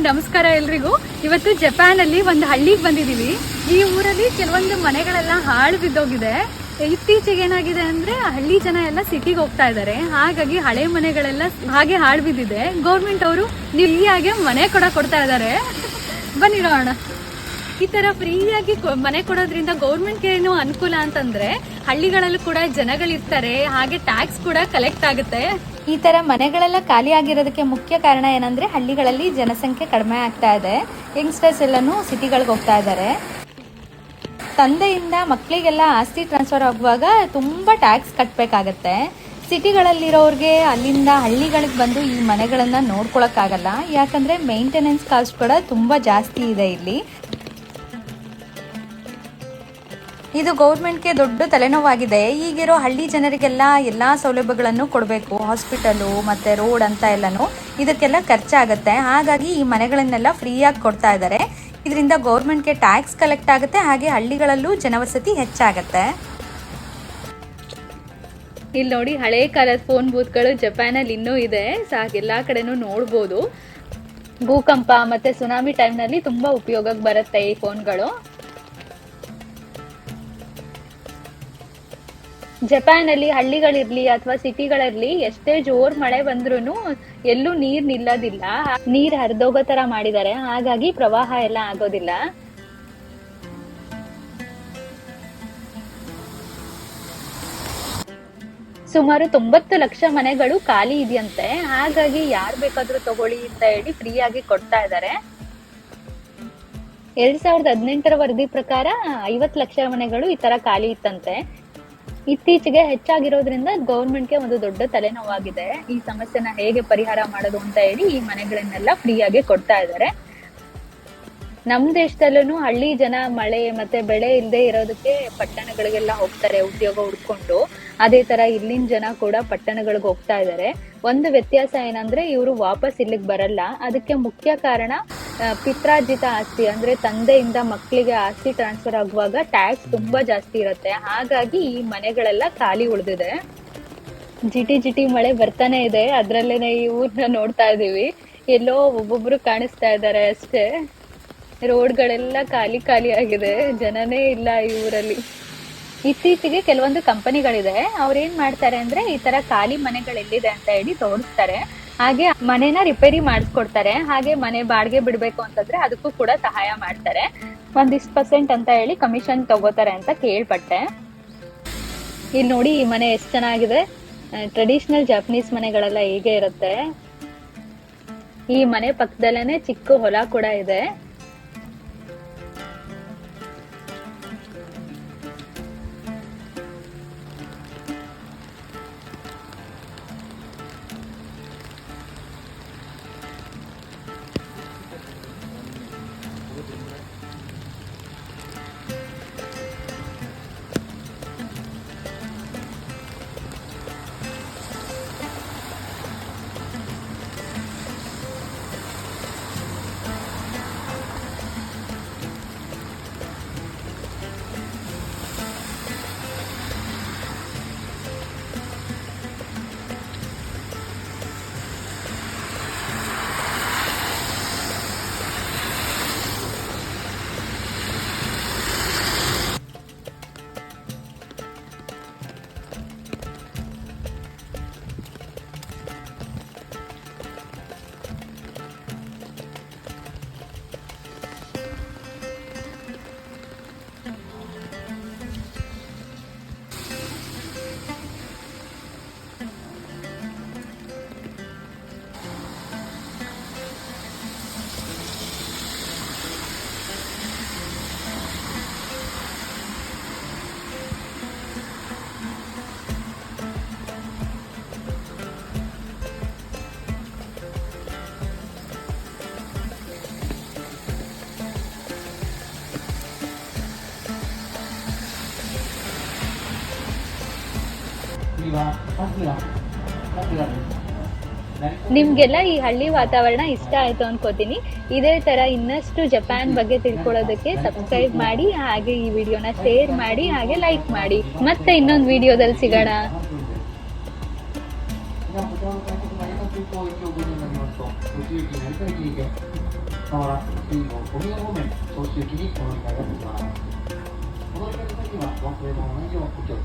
ನಮಸ್ಕಾರ ಎಲ್ರಿಗೂ. ಇವತ್ತು ಜಪಾನ್ ಅಲ್ಲಿ ಒಂದು ಹಳ್ಳಿಗೆ ಬಂದಿದೀವಿ. ಈ ಊರಲ್ಲಿ ಕೆಲವೊಂದು ಮನೆಗಳೆಲ್ಲ ಹಾಳು ಬಿದ್ದೋಗಿದೆ. ಇತ್ತೀಚೆಗೆ ಏನಾಗಿದೆ ಅಂದ್ರೆ ಹಳ್ಳಿ ಜನ ಎಲ್ಲ ಸಿಟಿಗೆ ಹೋಗ್ತಾ ಇದ್ದಾರೆ. ಹಾಗಾಗಿ ಹಳೆ ಮನೆಗಳೆಲ್ಲ ಹಾಗೆ ಹಾಳು ಬಿದ್ದಿದೆ. ಗೌರ್ಮೆಂಟ್ ಅವರು ಫ್ರೀಯಾಗಿ ಮನೆ ಕೂಡ ಕೊಡ್ತಾ ಇದ್ದಾರೆ. ಬನ್ನಿ ನೋಡೋಣ. ಈ ತರ ಫ್ರೀಯಾಗಿ ಮನೆ ಕೊಡೋದ್ರಿಂದ ಗೌರ್ಮೆಂಟ್ಗೆ ಏನು ಅನುಕೂಲ ಅಂತಂದ್ರೆ ಹಳ್ಳಿಗಳಲ್ಲೂ ಕೂಡ ಜನಗಳಿರ್ತಾರೆ, ಹಾಗೆ ಟ್ಯಾಕ್ಸ್ ಕೂಡ ಕಲೆಕ್ಟ್ ಆಗುತ್ತೆ. ಈ ತರ ಮನೆಗಳೆಲ್ಲ ಖಾಲಿ ಆಗಿರೋದಕ್ಕೆ ಮುಖ್ಯ ಕಾರಣ ಏನಂದ್ರೆ ಹಳ್ಳಿಗಳಲ್ಲಿ ಜನಸಂಖ್ಯೆ ಕಡಿಮೆ ಆಗ್ತಾ ಇದೆ. ಯಂಗ್ಸ್ಟರ್ಸ್ ಎಲ್ಲಾನು ಸಿಟಿಗಳಿಗೆ ಹೋಗ್ತಾ ಇದ್ದಾರೆ. ತಂದೆಯಿಂದ ಮಕ್ಕಳಿಗೆಲ್ಲ ಆಸ್ತಿ ಟ್ರಾನ್ಸ್ಫರ್ ಆಗುವಾಗ ತುಂಬಾ ಟ್ಯಾಕ್ಸ್ ಕಟ್ಟಬೇಕಾಗತ್ತೆ. ಸಿಟಿಗಳಲ್ಲಿರೋರಿಗೆ ಅಲ್ಲಿಂದ ಹಳ್ಳಿಗಳಿಗೆ ಬಂದು ಈ ಮನೆಗಳನ್ನ ನೋಡ್ಕೊಳಕ್ಕಾಗಲ್ಲ. ಯಾಕಂದ್ರೆ ಮೇಂಟೆನೆನ್ಸ್ ಕಾಸ್ಟ್ ಕೂಡ ತುಂಬಾ ಜಾಸ್ತಿ ಇದೆ ಇಲ್ಲಿ. ಇದು ಗೌರ್ಮೆಂಟ್ಗೆ ದೊಡ್ಡ ತಲೆನೋವಾಗಿದೆ. ಈಗಿರೋ ಹಳ್ಳಿ ಜನರಿಗೆಲ್ಲ ಎಲ್ಲ ಸೌಲಭ್ಯಗಳನ್ನು ಕೊಡಬೇಕು, ಹಾಸ್ಪಿಟಲು ಮತ್ತು ರೋಡ್ ಅಂತ ಎಲ್ಲನೂ. ಇದಕ್ಕೆಲ್ಲ ಖರ್ಚಾಗುತ್ತೆ. ಹಾಗಾಗಿ ಈ ಮನೆಗಳನ್ನೆಲ್ಲ ಫ್ರೀಯಾಗಿ ಕೊಡ್ತಾ ಇದ್ದಾರೆ. ಇದರಿಂದ ಗೌರ್ಮೆಂಟ್ಗೆ ಟ್ಯಾಕ್ಸ್ ಕಲೆಕ್ಟ್ ಆಗುತ್ತೆ, ಹಾಗೆ ಹಳ್ಳಿಗಳಲ್ಲೂ ಜನವಸತಿ ಹೆಚ್ಚಾಗುತ್ತೆ. ಇಲ್ಲಿ ನೋಡಿ, ಹಳೆ ಕಾಲದ ಫೋನ್ ಬೂತ್ಗಳು ಜಪಾನಲ್ಲಿ ಇನ್ನೂ ಇದೆ. ಎಲ್ಲ ಕಡೆನೂ ನೋಡ್ಬೋದು. ಭೂಕಂಪ ಮತ್ತು ಸುನಾಮಿ ಟೈಮ್ನಲ್ಲಿ ತುಂಬ ಉಪಯೋಗಕ್ಕೆ ಬರುತ್ತೆ ಈ ಫೋನ್ಗಳು. ಜಪಾನ್ ಅಲ್ಲಿ ಹಳ್ಳಿಗಳಿರ್ಲಿ ಅಥವಾ ಸಿಟಿಗಳಿರ್ಲಿ ಎಷ್ಟೇ ಜೋರ್ ಮಳೆ ಬಂದ್ರೂ ಎಲ್ಲೂ ನೀರ್ ನಿಲ್ಲೋದಿಲ್ಲ. ನೀರ್ ಹರಿದೋಗೋ ತರ ಮಾಡಿದ್ದಾರೆ. ಹಾಗಾಗಿ ಪ್ರವಾಹ ಎಲ್ಲ ಆಗೋದಿಲ್ಲ. ಸುಮಾರು 90 ಲಕ್ಷ ಮನೆಗಳು ಖಾಲಿ ಇದೆಯಂತೆ. ಹಾಗಾಗಿ ಯಾರ್ ಬೇಕಾದ್ರೂ ತಗೊಳ್ಳಿ ಅಂತ ಹೇಳಿ ಫ್ರೀ ಆಗಿ ಕೊಡ್ತಾ ಇದ್ದಾರೆ. 2018 ವರದಿ ಪ್ರಕಾರ 50 ಲಕ್ಷ ಮನೆಗಳು ಈ ತರ ಖಾಲಿ ಇತ್ತಂತೆ. ಇತ್ತೀಚೆಗೆ ಹೆಚ್ಚಾಗಿರೋದ್ರಿಂದ ಗೌರ್ಮೆಂಟ್ಗೆ ಒಂದು ದೊಡ್ಡ ತಲೆನೋವಾಗಿದೆ. ಈ ಸಮಸ್ಯೆನ ಹೇಗೆ ಪರಿಹಾರ ಮಾಡೋದು ಅಂತ ಹೇಳಿ ಈ ಮನೆಗಳನ್ನೆಲ್ಲ ಫ್ರೀಯಾಗಿ ಕೊಡ್ತಾ ಇದ್ದಾರೆ. ನಮ್ ದೇಶದಲ್ಲೂ ಹಳ್ಳಿ ಜನ ಮಳೆ ಮತ್ತೆ ಬೆಳೆ ಇಲ್ಲದೆ ಇರೋದಕ್ಕೆ ಪಟ್ಟಣಗಳಿಗೆಲ್ಲ ಹೋಗ್ತಾರೆ ಉದ್ಯೋಗ ಹುಡ್ಕೊಂಡು. ಅದೇ ತರ ಇಲ್ಲಿನ ಜನ ಕೂಡ ಪಟ್ಟಣಗಳಿಗೆ ಹೋಗ್ತಾ ಇದ್ದಾರೆ. ಒಂದು ವ್ಯತ್ಯಾಸ ಏನಂದ್ರೆ ಇವರು ವಾಪಸ್ ಇಲ್ಲಿಗೆ ಬರಲ್ಲ. ಅದಕ್ಕೆ ಮುಖ್ಯ ಕಾರಣ ಪಿತ್ರಾರ್ಜಿತ ಆಸ್ತಿ, ಅಂದ್ರೆ ತಂದೆಯಿಂದ ಮಕ್ಕಳಿಗೆ ಆಸ್ತಿ ಟ್ರಾನ್ಸ್ಫರ್ ಆಗುವಾಗ ಟ್ಯಾಕ್ಸ್ ತುಂಬಾ ಜಾಸ್ತಿ ಇರುತ್ತೆ. ಹಾಗಾಗಿ ಈ ಮನೆಗಳೆಲ್ಲ ಖಾಲಿ ಉಳಿದಿದೆ. ಜಿಟಿ ಮಳೆ ಬರ್ತಾನೆ ಇದೆ. ಅದ್ರಲ್ಲೇನೆ ಈ ಊರ್ನ ನೋಡ್ತಾ ಇದೀವಿ. ಎಲ್ಲೋ ಒಬ್ಬೊಬ್ರು ಕಾಣಿಸ್ತಾ ಇದ್ದಾರೆ ಅಷ್ಟೇ. ರೋಡ್ಗಳೆಲ್ಲ ಖಾಲಿ ಆಗಿದೆ, ಜನನೇ ಇಲ್ಲ ಈ ಊರಲ್ಲಿ. ಇತ್ತೀಚೆಗೆ ಕೆಲವೊಂದು ಕಂಪನಿಗಳಿದೆ, ಅವ್ರೇನ್ ಮಾಡ್ತಾರೆ ಅಂದ್ರೆ ಈ ತರ ಖಾಲಿ ಮನೆಗಳೆಲ್ಲಿದೆ ಅಂತ ಹೇಳಿ ತೋರಿಸ್ತಾರೆ. ಹಾಗೆ ಮನೆನ ರಿಪೇರಿ ಮಾಡಿಸ್ಕೊಡ್ತಾರೆ. ಹಾಗೆ ಮನೆ ಬಾಡಿಗೆ ಬಿಡ್ಬೇಕು ಅಂತಂದ್ರೆ ಅದಕ್ಕೂ ಕೂಡ ಸಹಾಯ ಮಾಡ್ತಾರೆ. ಒಂದಿಷ್ಟು % ಅಂತ ಹೇಳಿ ಕಮಿಷನ್ ತಗೋತಾರೆ ಅಂತ ಕೇಳ್ಪಟ್ಟೆ. ಇಲ್ಲಿ ನೋಡಿ, ಈ ಮನೆ ಎಷ್ಟು ಚೆನ್ನಾಗಿದೆ. ಟ್ರೆಡಿಷನಲ್ ಜಾಪನೀಸ್ ಮನೆಗಳೆಲ್ಲ ಹೀಗೆ ಇರುತ್ತೆ. ಈ ಮನೆ ಪಕ್ಕದಲ್ಲೇನೆ ಚಿಕ್ಕ ಹೊಲ ಕೂಡ ಇದೆ. ನಿಮ್ಗೆಲ್ಲ ಈ ಹಳ್ಳಿ ವಾತಾವರಣ ಇಷ್ಟ ಆಯ್ತು ಅನ್ಕೋತೀನಿ. ಇದೇ ತರ ಇನ್ನಷ್ಟು ಜಪಾನ್ ಬಗ್ಗೆ ತಿಳ್ಕೊಳ್ಳೋದಕ್ಕೆ ಸಬ್ಸ್ಕ್ರೈಬ್ ಮಾಡಿ, ಹಾಗೆ ಈ ವಿಡಿಯೋನ ಶೇರ್ ಮಾಡಿ, ಹಾಗೆ ಲೈಕ್ ಮಾಡಿ. ಮತ್ತೆ ಇನ್ನೊಂದು ವಿಡಿಯೋದಲ್ಲಿ ಸಿಗೋಣ. 河原水郷小宮方面長周期にお乗り換えができます。お乗り換えの際には忘れ物ないようお気をつけください。